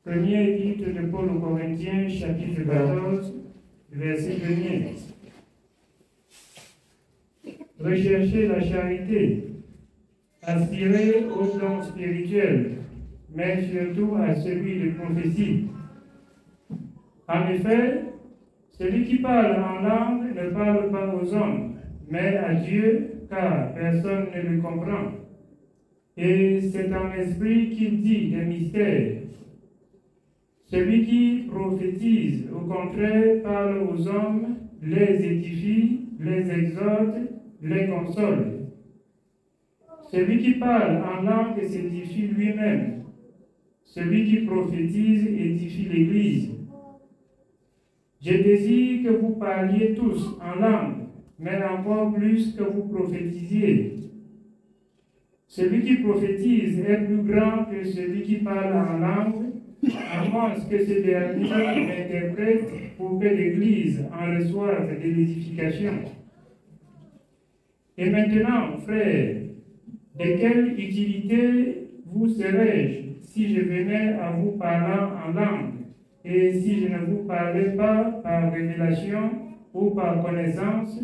Première épître de Paul aux Corinthiens, chapitre 14, verset 1. Recherchez la charité, aspirez au don spirituel, mais surtout à celui de prophétie. En effet, celui qui parle en langue ne parle pas aux hommes, mais à Dieu, car personne ne le comprend. Et c'est en esprit qu'il dit des mystères. Celui qui prophétise, au contraire, parle aux hommes, les édifie, les exhorte, les console. Celui qui parle en langue s'édifie lui-même. Celui qui prophétise édifie l'Église. Je désire que vous parliez tous en langue, mais encore plus que vous prophétisiez. Celui qui prophétise est plus grand que celui qui parle en langue, à moins que ce dernier interprète pour que l'Église en reçoive de l'édification. Et maintenant, frères, de quelle utilité vous serais-je si je venais à vous parlant en langue, et si je ne vous parlais pas par révélation, ou par connaissance,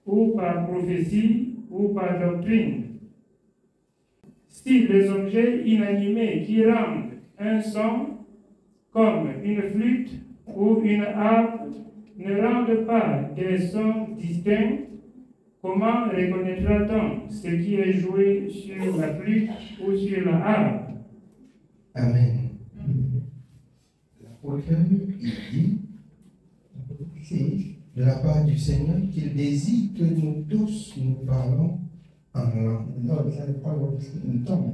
ou par prophétie, ou par doctrine? Si les objets inanimés qui rendent un son, comme une flûte ou une harpe, ne rendent pas des sons distincts, comment reconnaîtra-t-on ce qui est joué sur la flûte ou sur la harpe? Amen. L'apôtre, il dit, c'est de la part du Seigneur qu'il désire que nous tous nous parlons en langue.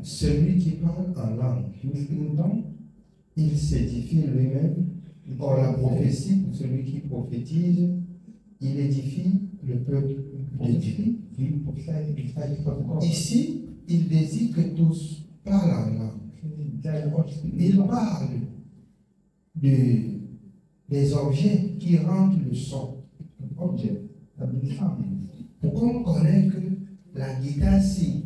Celui qui parle en langue, il s'édifie lui-même. Or, la prophétie, pour celui qui prophétise, il édifie le peuple de Dieu. Ici, il désire que tous parlent en langue. Il parle des objets qui rendent le son. Pour qu'on connaisse que la guitare, si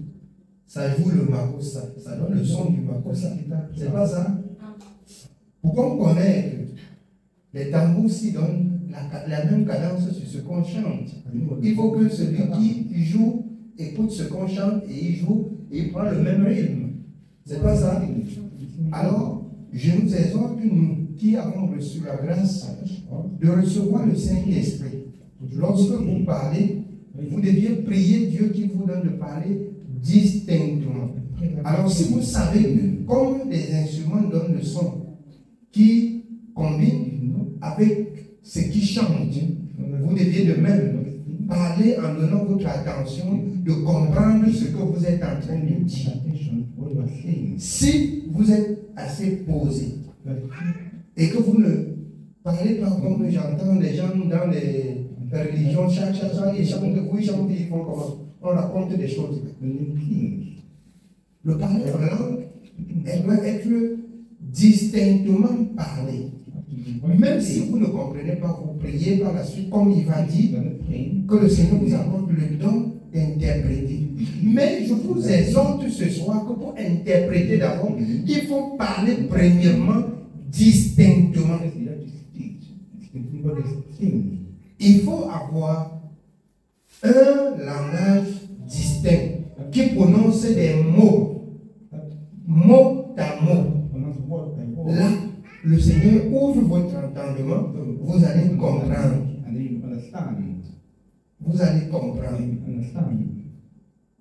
ça joue le makossa, ça donne le son du makossa. C'est pas ça? Pour qu'on connaisse que les tambours si donnent la même cadence sur ce qu'on chante, il faut que celui qui joue écoute ce qu'on chante et il joue et il prend le même rythme. C'est pas ça? Alors, je nous exhorte, nous qui avons reçu la grâce de recevoir le Saint-Esprit. Lorsque vous parlez, vous deviez prier Dieu qui vous donne de parler distinctement. Alors, si vous savez que, comme des instruments donnent le son, qui combine avec ce qui chante, vous deviez de même parler en donnant votre attention de comprendre ce que vous êtes en train de dire. Si vous êtes assez posé et que vous ne parlez pas comme j'entends les gens dans les religions, chaque ils chantent, ils font comment? On raconte des choses. Le parler en langue, elle doit être distinctement parlé. Même si vous ne comprenez pas, vous priez par la suite, comme il va dire, que le Seigneur vous accorde le don d'interpréter. Mais je vous exhorte ce soir que pour interpréter d'abord, il faut parler premièrement distinctement. Il faut avoir un langage distinct qui prononce des mots, mot à mot. Là, le Seigneur ouvre votre entendement, vous allez comprendre. Vous allez comprendre.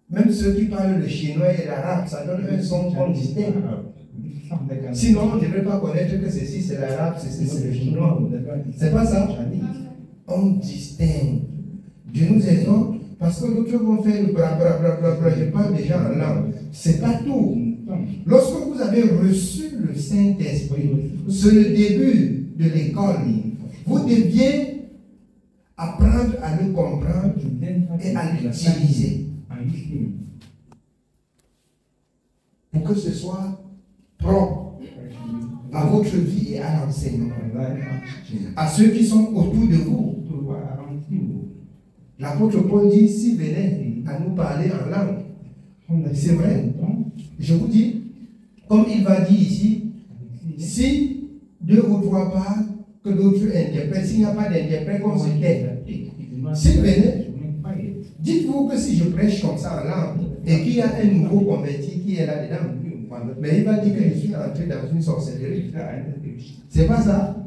Même ceux qui parlent le chinois et l'arabe, ça donne un son comme distinct. Sinon, on ne devrait pas connaître que ceci c'est l'arabe, ceci c'est le chinois. C'est pas ça? On distingue. Dieu nous exhorte parce que d'autres vont faire le bra bra bra bra bra. Je parle déjà en langue. C'est pas tout. Lorsque vous avez reçu le Saint-Esprit, c'est le début de l'école. Vous deviez apprendre à le comprendre et à l'utiliser pour que ce soit propre à votre vie et à l'enseignement, à ceux qui sont autour de vous. L'apôtre Paul dit, s'il venait à nous parler en langue, c'est vrai, je vous dis, comme il va dire ici, si 2 ou 3 pas que d'autres interprètent. S'il n'y a pas d'interprète, comme c'était. S'il venait, dites-vous que si je prêche comme ça en langue et qu'il y a un nouveau converti qui est là-dedans, mais il va dire que je suis entré dans une sorcellerie. C'est pas ça.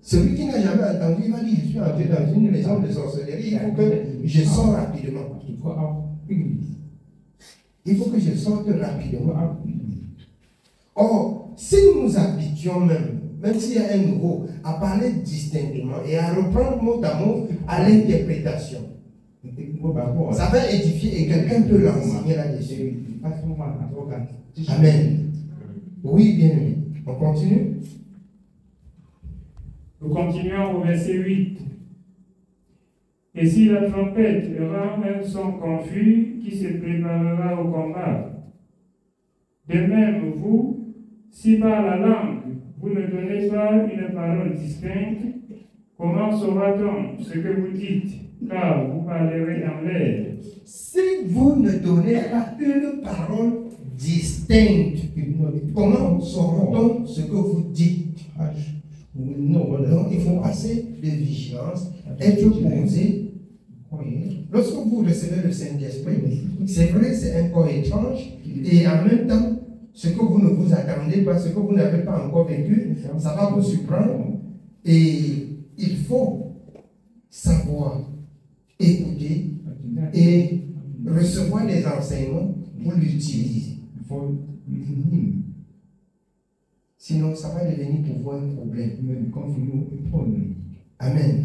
Celui qui n'a jamais entendu, il va dire je suis entré dans une maison de sorcellerie. Il faut que je sorte rapidement. Il faut que je sorte rapidement. Or, si nous nous habituons même s'il y a un nouveau, à parler distinctement et à reprendre mot à mot à l'interprétation, ça va édifier et quelqu'un peut l'enseigner là-dessus. Amen. Oui, bien aimé. On continue. Nous continuons au verset 8. Et si la trompette rend un son confus qui se préparera au combat, de même vous, si par la langue vous ne donnez pas une parole distincte, comment saura-t-on ce que vous dites, car vous parlerez en l'air? Si vous ne donnez pas une parole distincte, comment saura-t-on ce que vous dites? Donc il faut passer de vigilance, être posé. Lorsque vous recevez le Saint-Esprit, c'est vrai, c'est un corps étrange, et en même temps, ce que vous ne vous attendez pas, ce que vous n'avez pas encore vécu, ça va vous surprendre. Et il faut savoir écouter et recevoir des enseignements pour l'utiliser. Sinon, ça va devenir pour vous un problème. Amen.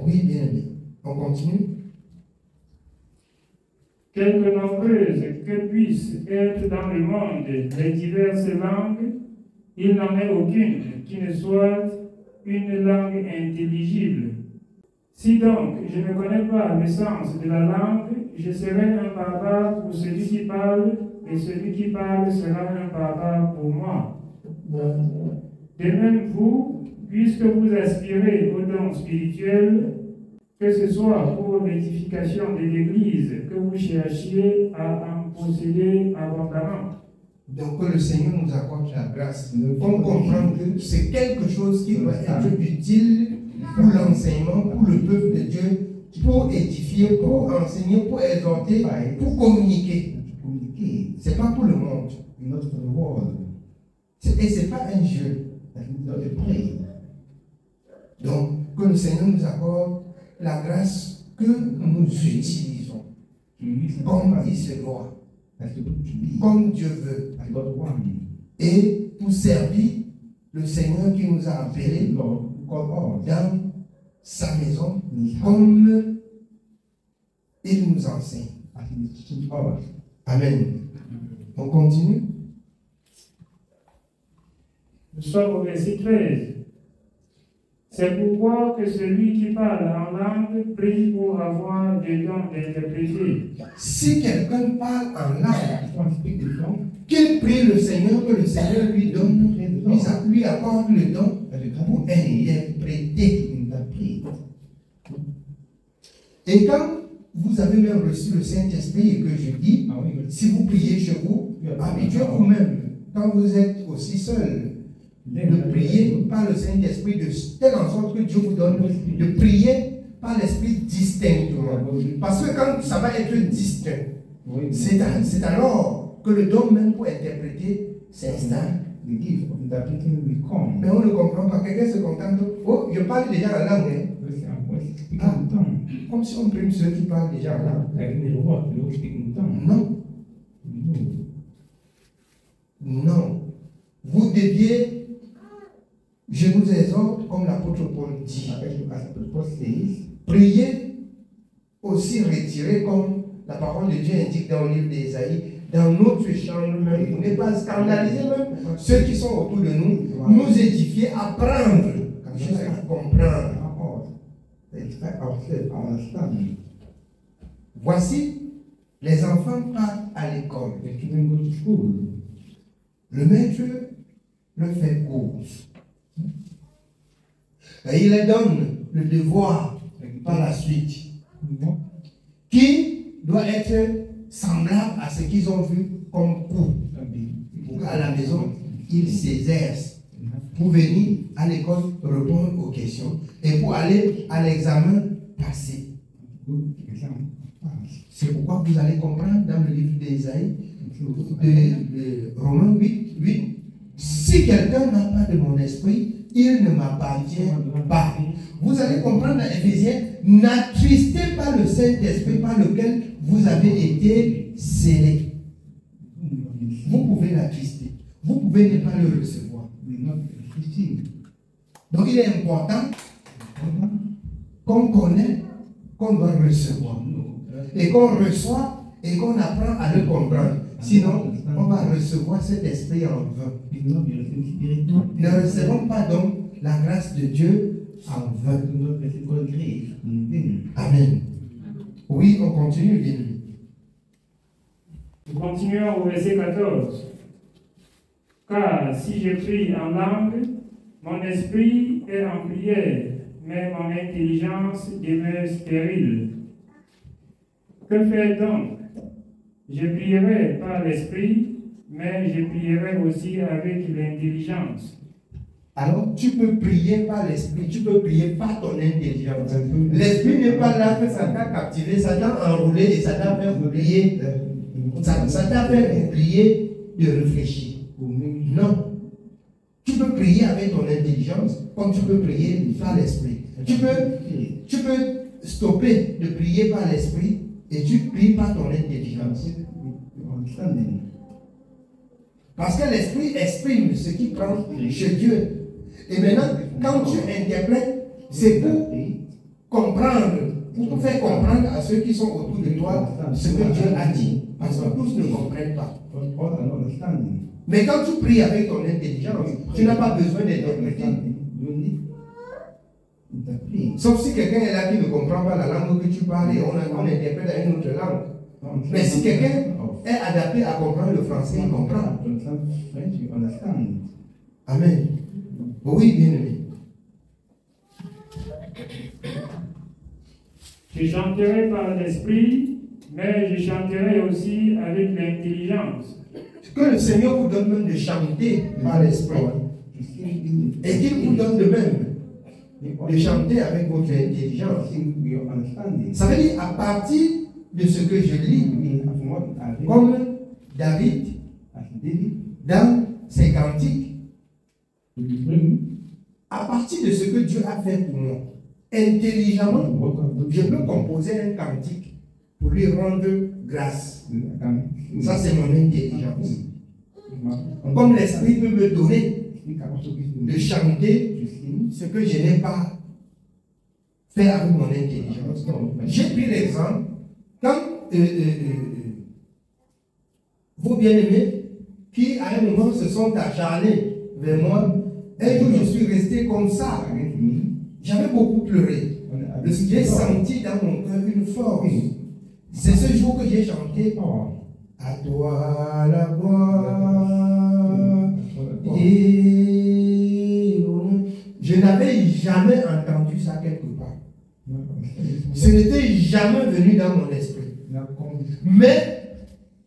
Oui, bien aimé. On continue. Quelque nombreuses que puissent être dans le monde les diverses langues, il n'en est aucune qui ne soit une langue intelligible. Si donc je ne connais pas le sens de la langue, je serai un barbare pour celui qui parle, et celui qui parle sera un barbare pour moi. De même vous, puisque vous aspirez aux dons spirituels, que ce soit pour l'édification de l'Église, que vous cherchiez à en posséder abondamment. Donc que le Seigneur nous accorde la grâce. On comprend que c'est quelque chose qui doit être utile pour l'enseignement, pour le peuple de Dieu, pour édifier, pour enseigner, pour exhorter, pour communiquer. Ce n'est pas pour le monde. Et ce n'est pas un jeu. Donc, que le Seigneur nous accorde la grâce que nous utilisons comme il se doit, comme Dieu veut, et pour servir le Seigneur qui nous a appelés dans sa maison, comme il nous enseigne. Amen. On continue. Nous sommes au verset 13. C'est pourquoi que celui qui parle en langue prie pour avoir des dons d'interpréter. Si quelqu'un parle en langue, qu'il prie le Seigneur, que le Seigneur lui donne, lui accorde le don pour interpréter. Et quand vous avez même reçu le Saint-Esprit et que je dis, si vous priez chez vous, habituez vous-même, quand vous êtes aussi seul, de prier par le Saint-Esprit de telle en sorte que Dieu vous donne de prier par l'Esprit distinctement. Parce que quand ça va être distinct, c'est alors que le don même pour interpréter s'installe. Mais on ne comprend pas. Quelqu'un se contente. Oh, je parle déjà en langue. Comme si on prime ceux qui parlent déjà en langue. Non. Non. Vous deviez, je vous exhorte, comme l'apôtre Paul dit, priez aussi retiré, comme la parole de Dieu indique dans le livre d'Ésaïe, dans notre chambre même, pour ne pas scandaliser même ceux qui sont autour de nous, nous édifier, apprendre, jusqu'à comprendre. Voici, les enfants partent à l'école. Le maître leur fait cours. Et il leur donne le devoir par la suite, qui doit être semblable à ce qu'ils ont vu comme cours. Pour qu'à la maison, ils s'exercent pour venir à l'école répondre aux questions et pour aller à l'examen passé. C'est pourquoi vous allez comprendre dans le livre d'Ésaïe, de Romains 8, si quelqu'un n'a pas de mon esprit, il ne m'appartient pas. Vous allez comprendre dans Éphésiens, n'attristez pas le Saint-Esprit par lequel vous avez été scellés. Vous pouvez l'attrister. Vous pouvez ne pas le recevoir. Donc il est important qu'on connaisse, qu'on doit recevoir. Et qu'on reçoit et qu'on apprend à le comprendre. Sinon, on va recevoir cet esprit en vain. Ne recevons pas donc la grâce de Dieu en vain. Amen. Oui, on continue, bien. Nous continuons au verset 14. Car si je prie en langue, mon esprit est en prière, mais mon intelligence demeure stérile. Que faire donc? Je prierai par l'esprit, mais je prierai aussi avec l'intelligence. Alors, tu peux prier par l'esprit, tu peux prier par ton intelligence. L'esprit n'est pas là que ça t'a captivé, ça t'a enroulé et ça t'a fait oublier. Ça t'a fait oublier de réfléchir. Non. Tu peux prier avec ton intelligence, comme tu peux prier par l'esprit. Tu peux stopper de prier par l'esprit et tu pries par ton intelligence. Parce que l'esprit exprime ce qui prend chez Dieu. Et maintenant, quand tu interprètes, c'est pour comprendre, pour te faire comprendre à ceux qui sont autour de toi ce que Dieu a dit. Parce que tous ne comprennent pas. Mais quand tu pries avec ton intelligence, tu n'as pas besoin d'interpréter. Sauf si quelqu'un est là qui ne comprend pas la langue que tu parles et on interprète à une autre langue. Mais si quelqu'un est adapté à comprendre le français, il comprend. Amen. Oui, bien aimé. Je chanterai par l'esprit, mais je chanterai aussi avec l'intelligence. Que le Seigneur vous donne même de chanter par l'esprit. Et qu'il vous donne de même de chanter avec votre intelligence. Ça veut dire à partir de ce que je lis, comme David, dans ses cantiques, à partir de ce que Dieu a fait pour moi, intelligemment, je peux composer un cantique pour lui rendre grâce. Ça, c'est mon intelligence. Comme l'Esprit peut me donner de chanter ce que je n'ai pas fait avec mon intelligence. J'ai pris l'exemple quand vos bien-aimés qui à un moment se sont acharnés vers moi, un jour je suis resté comme ça. J'avais beaucoup pleuré. J'ai senti dans mon cœur une force. C'est ce jour que j'ai chanté à toi la gloire. Et je n'avais jamais entendu ça quelque part. Ce n'était jamais venu dans mon esprit. Mais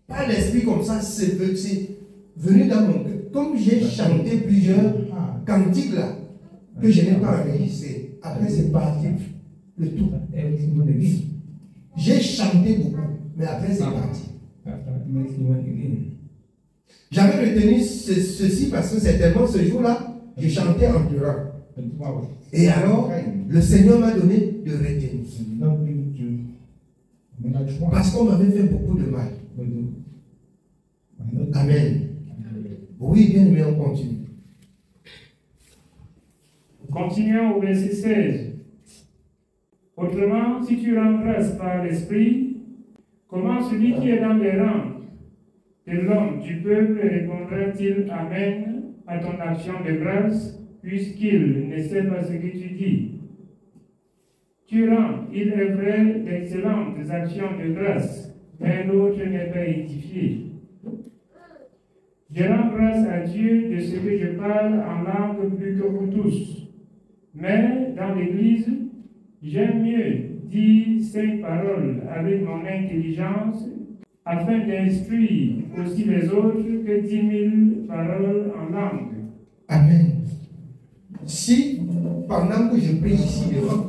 par l'esprit comme ça, c'est venu dans mon cœur. Comme j'ai chanté plusieurs cantiques là, que je n'ai pas enregistré. Après c'est parti. Le tout. J'ai chanté beaucoup, mais après c'est parti. J'avais retenu ceci parce que certainement ce jour-là, j'ai chanté en pleurant. Et alors, le Seigneur m'a donné de retenir. Parce qu'on m'avait fait beaucoup de mal. Amen. Oui, bien aimé, on continue. Continuons au verset 16. Autrement, si tu rends grâce par l'esprit, comment celui qui est dans les rangs de l'homme du peuple répondra-t-il Amen à ton action de grâce, puisqu'il ne sait pas ce que tu dis? Tu rends, il est vrai, d'excellentes actions de grâce, mais l'autre n'est pas édifié. Je rends grâce à Dieu de ce que je parle en langue plus que vous tous. Mais dans l'Église, j'aime mieux dire 5 paroles avec mon intelligence afin d'instruire aussi les autres que 10 000 paroles en langue. Amen. si pendant que je prie ici devant,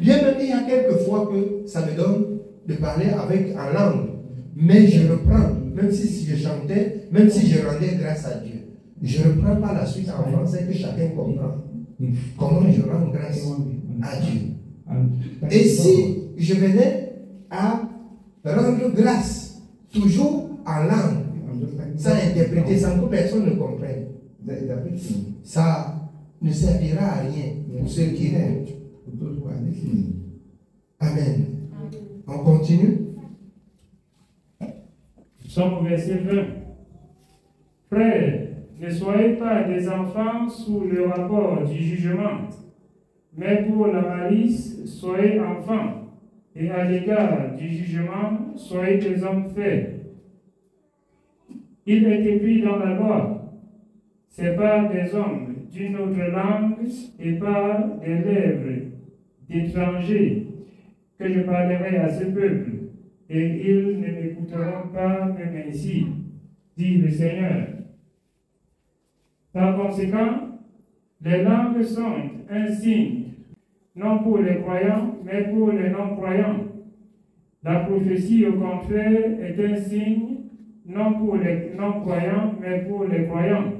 bien même il y a quelques fois que ça me donne de parler avec en langue, mais je reprends, même si je chantais, même si je rendais grâce à Dieu, je reprends par la suite en français que chacun comprend. Comment je rends grâce à Dieu. Et si je venais à rendre grâce, toujours en langue, sans interpréter, sans que personne ne comprenne, ça ne servira à rien pour ceux qui aiment. Amen. On continue. Nous sommes au verset 20. Frères, ne soyez pas des enfants sous le rapport du jugement, mais pour la malice, soyez enfants, et à l'égard du jugement, soyez des hommes faits. Il est écrit dans la loi, c'est par des hommes d'une autre langue et par des lèvres d'étrangers que je parlerai à ce peuple, et ils ne m'écouteront pas même ainsi, dit le Seigneur. Par conséquent, les langues sont un signe, non pour les croyants, mais pour les non-croyants. La prophétie, au contraire, est un signe, non pour les non-croyants, mais pour les croyants.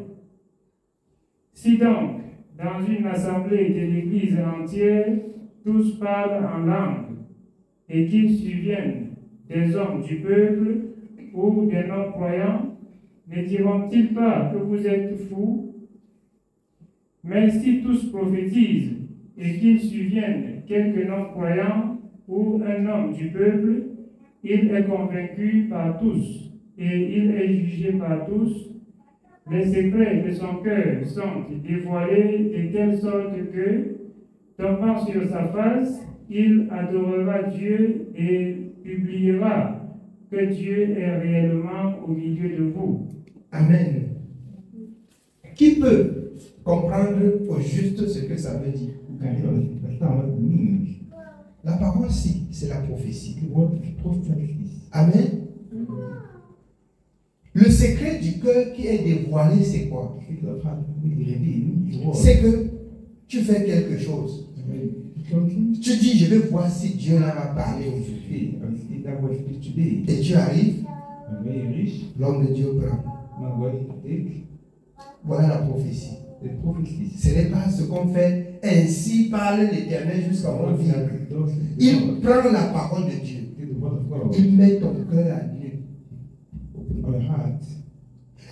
Si donc, dans une assemblée de l'Église entière, tous parlent en langue, et qu'ils surviennent des hommes du peuple ou des non-croyants, ne diront-ils pas que vous êtes fous? Mais si tous prophétisent et qu'ils surviennent quelques non-croyants ou un homme du peuple, il est convaincu par tous et il est jugé par tous. Les secrets de son cœur sont dévoilés de telle sorte que, tombant sur sa face, il adorera Dieu et publiera que Dieu est réellement au milieu de vous. Amen. Qui peut comprendre au juste ce que ça veut dire? La parole, si, c'est la prophétie. Amen. Le secret du cœur qui est dévoilé, c'est quoi? C'est que tu fais quelque chose. Tu dis, je vais voir si Dieu là va parler aujourd'hui. Et tu arrives, l'homme de Dieu prend. Voilà la prophétie. Ce n'est pas ce qu'on fait. Ainsi parle l'Éternel jusqu'à mon vie. Il prend la parole de Dieu. Il met ton cœur à nu.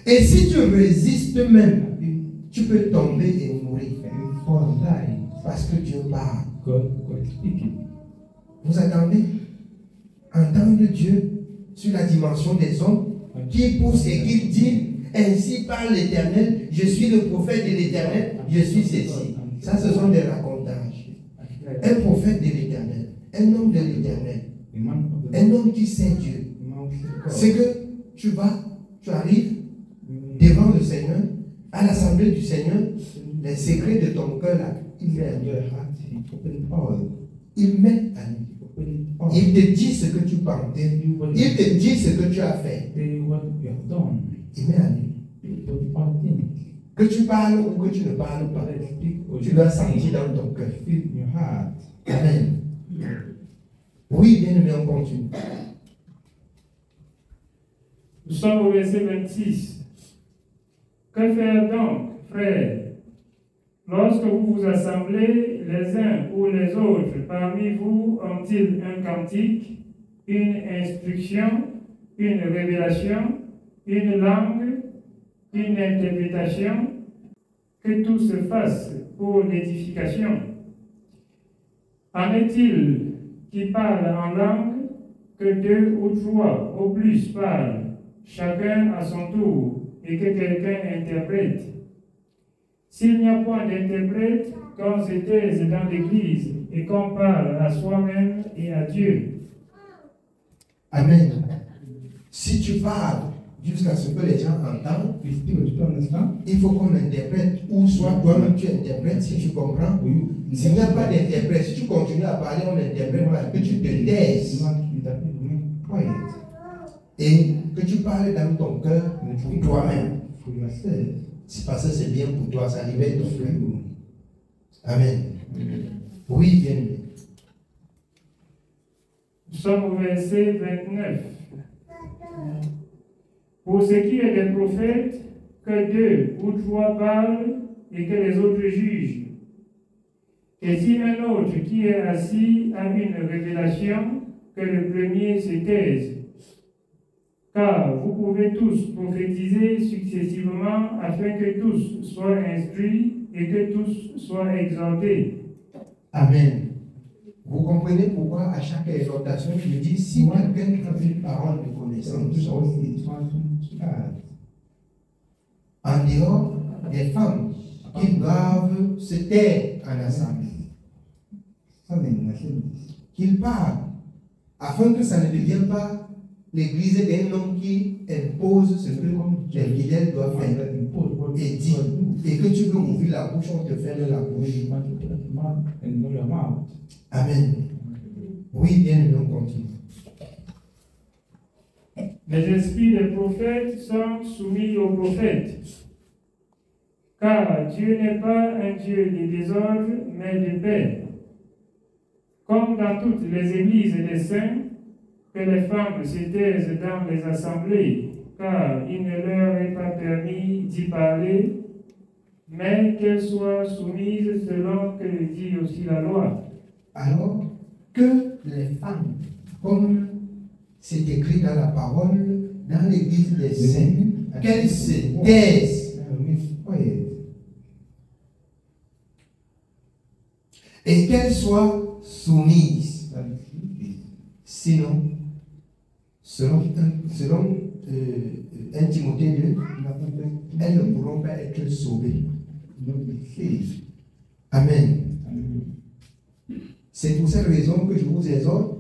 Et si tu résistes même, tu peux tomber et mourir. Parce que Dieu parle. Vous attendez? Entendre Dieu sur la dimension des hommes qui pousse et qui dit, ainsi parle l'Éternel, je suis le prophète de l'Éternel, je suis ceci. Ça, ce sont des racontages. Un prophète de l'Éternel, un homme de l'Éternel, un homme qui sait Dieu. C'est que tu arrives devant le Seigneur, à l'assemblée du Seigneur, les secrets de ton cœur là, il met à nu. Il met à nu. Il te dit ce que tu penses. Il te dit ce que tu as fait. Il met à nu. Que tu parles ou que tu ne parles pas, tu dois sentir dans ton cœur. Amen. Oui, bien aimé, on continue. Nous sommes au verset 26. Que faire donc, frères, lorsque vous vous assemblez, les uns ou les autres parmi vous ont-ils un cantique, une instruction, une révélation, une langue, une interprétation, que tout se fasse pour l'édification? En est-il qui parle en langue, que deux ou trois au plus parlent, chacun à son tour, et que quelqu'un interprète? S'il n'y a point d'interprète, qu'on se taise dans l'Église et qu'on parle à soi-même et à Dieu. Amen. Si tu parles jusqu'à ce que les gens entendent, il faut qu'on interprète, ou soit toi-même tu interprètes si tu comprends. S'il n'y a pas d'interprète, si tu continues à parler, on n'interprète pas, que tu te taises. Et que tu parles dans ton cœur pour toi-même. c'est parce que c'est bien pour toi, ça libère ton cœur. Amen. Oui, bien aimé. Nous sommes au verset 29. Pour ce qui est des prophètes, que 2 ou 3 parlent et que les autres jugent. Et si un autre qui est assis a une révélation, que le premier se taise. Car vous pouvez tous prophétiser successivement afin que tous soient instruits et que tous soient exhortés. Amen. Vous comprenez pourquoi à chaque exhortation, je dis si quelqu'un a une parole de connaissance, en dehors des femmes qui doivent se taire en assemblée, qu'ils parlent, afin que ça ne devienne pas l'église d'un homme qui impose ce que les fidèles doivent faire et dire, et que tu veux ouvrir la bouche, on te ferme la bouche. Amen. Oui, bien, on continue. Les esprits des prophètes sont soumis aux prophètes. Car Dieu n'est pas un Dieu de désordre, mais de paix. Comme dans toutes les églises des saints, que les femmes se taisent dans les assemblées, car il ne leur est pas permis d'y parler, mais qu'elles soient soumises selon que le dit aussi la loi. Alors que les femmes, comme c'est écrit dans la parole, dans l'église des saints, qu'elles se taisent et qu'elles soient soumises. Sinon, selon 1 Timothée 2, elles ne pourront pas être sauvées. Amen. C'est pour cette raison que je vous exhorte,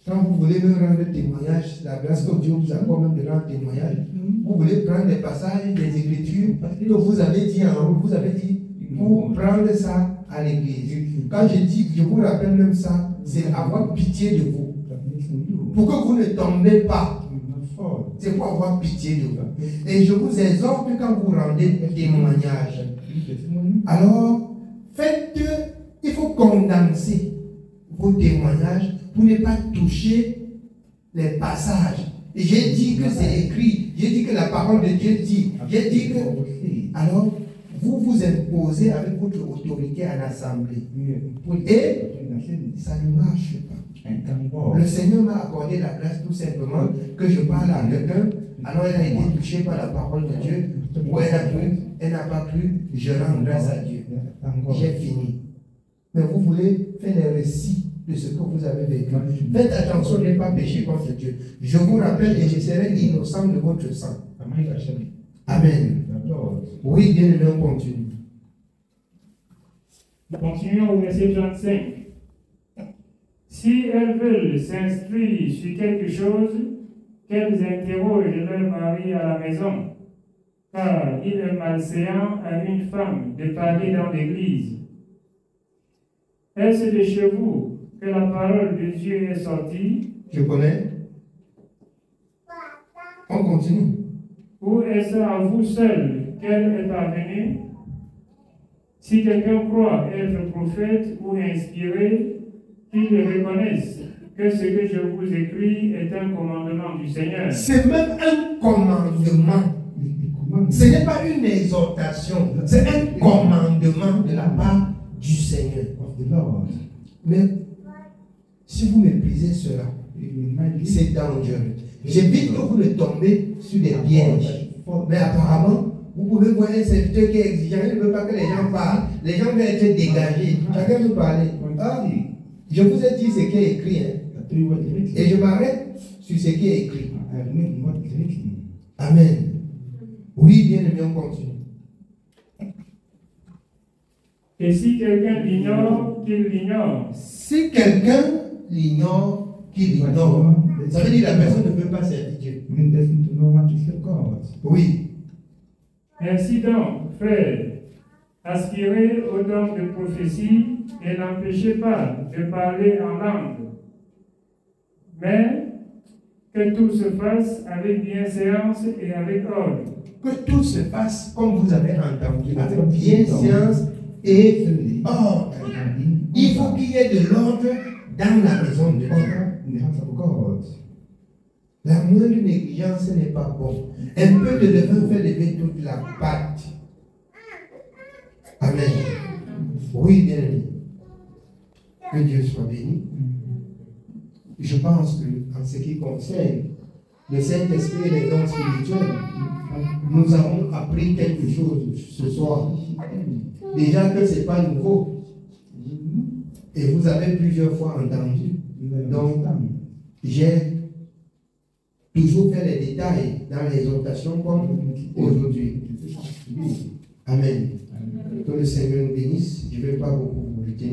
quand vous voulez me rendre témoignage, la grâce que Dieu vous accorde même de rendre témoignage, vous voulez prendre des passages des Écritures que vous avez dit en haut, vous avez dit pour prendre ça à l'église. Quand je dis, je vous rappelle même ça, c'est avoir pitié de vous. Pour que vous ne tombez pas. C'est pour avoir pitié de vous. Et je vous exhorte quand vous rendez témoignage. Alors, il faut condenser vos témoignages pour ne pas toucher les passages. Et j'ai dit que c'est écrit, j'ai dit que la parole de Dieu dit, j'ai dit que... Alors, vous vous imposez avec votre autorité en assemblée. Et ça ne marche pas. Le Seigneur m'a accordé la grâce tout simplement que je parle à quelqu'un, alors elle a été touchée par la parole de Dieu, ou elle n'a pas cru, je rends grâce à Dieu. J'ai fini. Mais vous voulez faire les récits de ce que vous avez vécu. Faites attention de ne pas pécher contre Dieu. Je vous rappelle et je serai innocent de votre sang. Amen. Oui, bien aimé, on continue. Continuons au verset 35. Si elles veulent s'instruire sur quelque chose, qu'elles interrogent leur mari à la maison, car il est malséant à une femme de parler dans l'église. Est-ce de chez vous que la parole de Dieu est sortie? Je connais. On continue. Ou est-ce à vous seul qu'elle est parvenue? Si quelqu'un croit être prophète ou inspiré, qu'il reconnaisse que ce que je vous écris est un commandement du Seigneur. C'est même un commandement. Ce n'est pas une exhortation, c'est un commandement de la part du Seigneur. Mais si vous méprisez cela, c'est dangereux. J'évite que vous ne tombez sur des pièges. Mais apparemment, vous pouvez voir un serviteur qui est exigeant, il ne veut pas que les gens parlent. Les gens veulent être dégagés. Chacun veut parler. Ah, je vous ai dit ce qui est écrit. Et je m'arrête sur ce qui est écrit. Amen. Oui, bien aimé, on continue. Et si quelqu'un l'ignore, qu'il l'ignore. Si quelqu'un l'ignore, qu'il l'ignore. Ça veut dire que la personne ne veut pas servir Dieu. Oui. Ainsi donc, frères, aspirez au don de prophétie et n'empêchez pas de parler en langue. Mais que tout se fasse avec bienséance et avec ordre. que tout se passe comme vous avez entendu, avec bienséance et ordre. Il faut qu'il y ait de l'ordre dans la maison de Dieu. La moindre négligence n'est pas bon. Un peu de levain fait lever toute la pâte. Amen. Oui, bien aimé. Que Dieu soit béni. Je pense que, en ce qui concerne le Saint-Esprit et les dons spirituels, nous avons appris quelque chose ce soir. Déjà que ce n'est pas nouveau. Et vous avez plusieurs fois entendu. Donc, j'ai toujours fait les détails dans l'exhortation comme aujourd'hui. Amen. Que le Seigneur nous bénisse. Je ne vais pas beaucoup vous retenir.